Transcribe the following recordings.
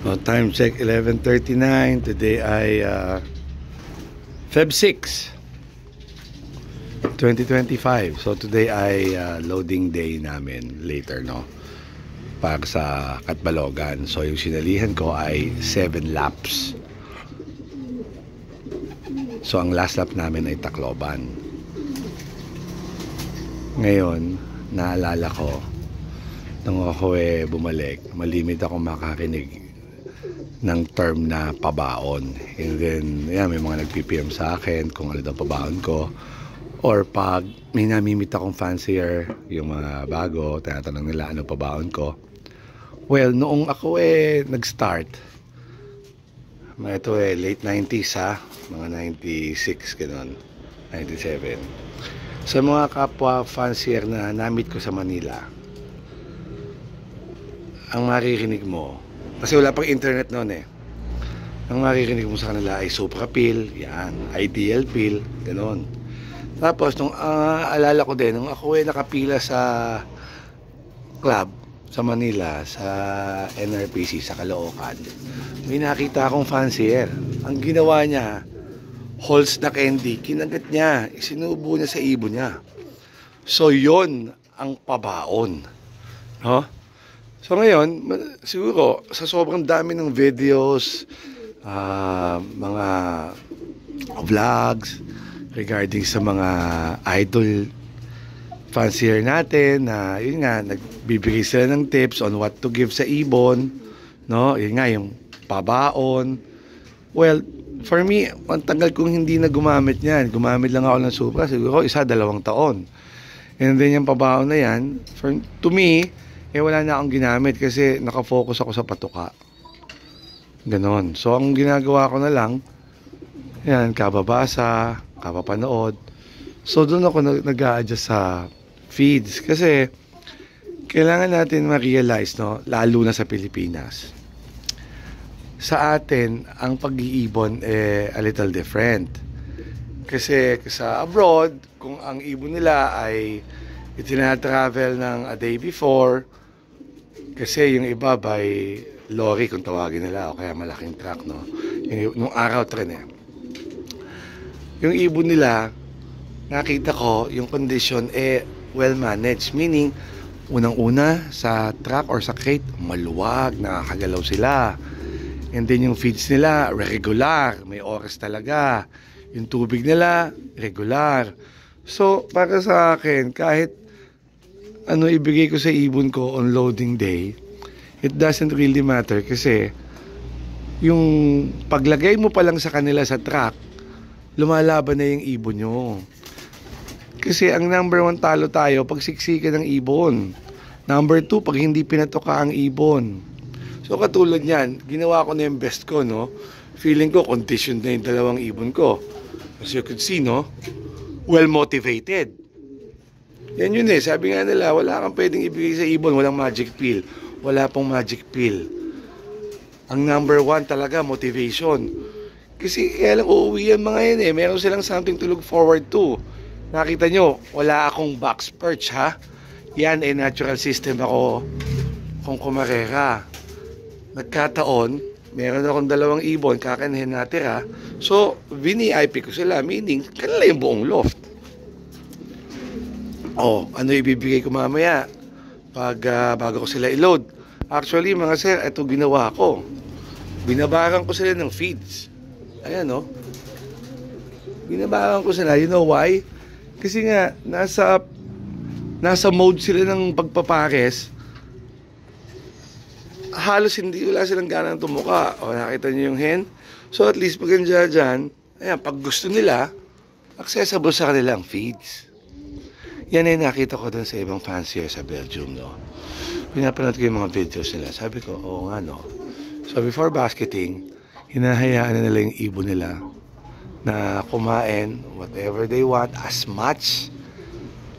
Time check 11:39. Today ay Feb 6, 2025. So today ay loading day namin later, no? Para sa Katbalogan. So yung sinalihan ko ay 7 laps. So ang last lap namin ay Tacloban. Ngayon, naalala ko nung ako bumalik, malimit ako makarinig ng term na pabaon. And then, may mga nagpipm sa akin kung ano daw pabaon ko. Or pag may namimit akong fancier, yung mga bago, tinatanong nila ano pabaon ko. Well, noong ako nag-start, ito late 90s mga 96, gano'n, 97. Sa mga kapwa fancier na namit ko sa Manila, ang maririnig mo, kasi wala pang internet noon ang maririnig mo sa kanila ay Supra Pill, yan, Ideal Pill, gano'n. Tapos, nung alala ko din, nung ako nakapila sa club sa Manila, sa NRPC, sa Caloocan, may nakita akong fancier. Ang ginawa niya, Halls na candy, kinagat niya, isinubo niya sa ibon niya. So, yon ang pabaon. No? So ngayon, siguro sa sobrang dami ng videos, mga vlogs regarding sa mga idol fancier natin na yun nga, nagbibigay sila ng tips on what to give sa ibon, no? Yun nga, yung pabaon. Well, for me, ang tagal kong hindi na gumamit niyan. Gumamit lang ako ng Supra, siguro 1-2 taon. And then yung pabaon na yan, to me, wala na akong ginamit kasi nakafocus ako sa patuka. Ganon. So, ang ginagawa ko na lang, yan, kababasa, kapapanood. So, doon ako nag-a-adjust sa feeds. Kasi, kailangan natin ma-realize, no, lalo na sa Pilipinas, sa atin, ang pag-iibon a little different. Kasi sa abroad, kung ang ibon nila ay itina-travel ng a day before, kasi yung iba by lorry kung tawagin nila o kaya malaking truck, no? Nung araw tren yung ibon nila, nakita ko yung condition well managed, meaning unang-una sa truck or sa crate maluwag, nakakagalaw sila, and then yung feeds nila regular, may oras talaga, yung tubig nila regular. So para sa akin, kahit ano ibigay ko sa ibon ko on loading day, it doesn't really matter kasi yung paglagay mo pa lang sa kanila sa truck, lumalaban na yung ibon nyo. Kasi ang number 1 talo tayo pag siksikan ng ibon. Number 2, pag hindi pinatuka ang ibon. So katulad yan, ginawa ko na yung best ko, no? Feeling ko conditioned na yung dalawang ibon ko. As you could see, no? Well motivated. Yan yun sabi nga nila, wala kang pwedeng ibigay sa ibon, walang magic pill. Wala pong magic pill. Ang number 1 talaga, motivation. Kasi kaya lang uuwi yan mga yan meron silang something to look forward to. Nakita nyo, wala akong box perch Yan natural system ako kung kumarera. Nagkataon, meron akong 2 ibon, kakanahin natira. So, vini-IP ko sila, meaning, kanila yung buong loft. Ano ibibigay ko mamaya pag bago ko sila i-load? Actually, mga sir, ito ginawa ko. Binabaran ko sila ng feeds. Ayan, no? Binabaran ko sila. You know why? Kasi nga, nasa mode sila ng pagpapares. Halos wala silang ganang tumuka. Nakita niyo yung hen? So, at least pag dyan, ayan, pag gusto nila, accessible sa kanilang feeds. Yan nakita ko dun sa ibang fancier sa Belgium, no? Pinapanood ko yung mga videos nila. Sabi ko, oo nga, no? So, before basketing, hinahayaan na nila yung ibon nila na kumain whatever they want, as much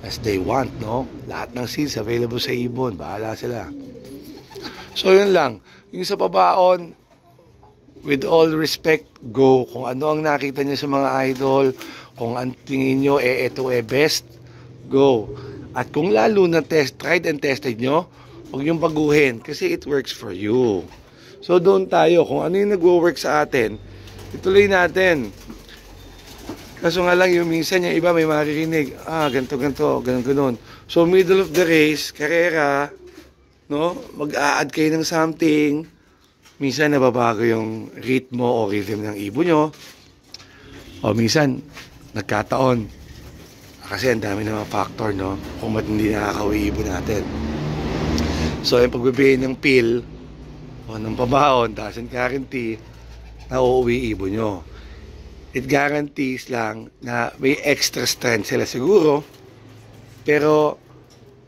as they want, no? Lahat ng seeds available sa ibon. Bahala sila. So, yun lang. Yung sa pabaon, with all respect, go. Kung ano ang nakita niyo sa mga idol, kung ang tingin nyo, ito best, go. At kung lalo na tried and tested nyo, huwag yung baguhin kasi it works for you. So doon tayo, kung ano yung nagwo-work sa atin, ituloy natin. Kaso nga lang yung minsan yung iba may maririnig, ganito, ganun. So middle of the race, karera, no? Mag-a-add kayo ng something. Minsan nababago yung ritmo o rhythm ng ibon nyo. O minsan, nagkataon. Kasi ang dami ng mga factor, no? Kung ba't hindi nakakauwi ibon natin. So yung pagbibigay ng pill o ng pabaon, doesn't guarantee na uuwi ibon nyo. It guarantees lang na may extra strength sila siguro, pero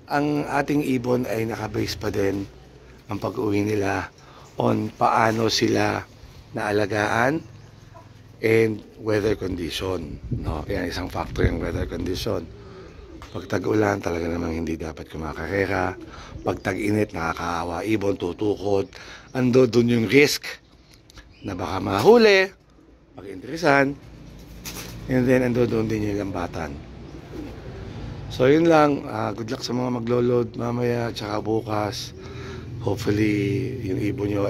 ang ating ibon ay nakabase pa din ang pag-uwi nila on paano sila naalagaan and weather condition, no? Yan isang factor yung weather condition. Pag tag-ulan talaga namang hindi dapat kumakarera. Pag tag-init nakakaawa ibon, tutukod. Ando dun yung risk na baka mahuli, mag-interesan, and then ando doon din yung lambatan. So yun lang, good luck sa mga maglo-load mamaya tsaka bukas. Hopefully yung ibon nyo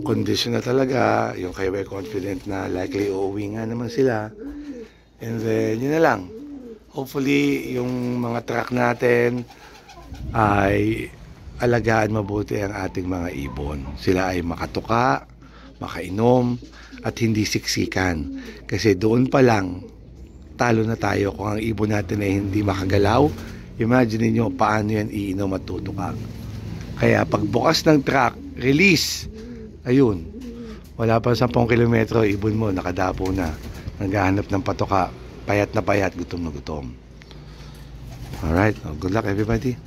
condition na talaga, yung kayo ay confident na likely uuwi nga naman sila, and then yun na lang. Hopefully yung mga truck natin ay alagaan mabuti ang ating mga ibon. Sila ay makatuka, makainom, at hindi siksikan. Kasi doon pa lang, talo na tayo kung ang ibon natin ay hindi makagalaw. Imagine niyo paano yan iinom at tutuka. Kaya pagbukas ng truck, release. Ayun, wala pa 10 kilometro, ibon mo nakadapo na. Naghahanap ng patuka, payat na payat, gutom na gutom. Alright, good luck everybody.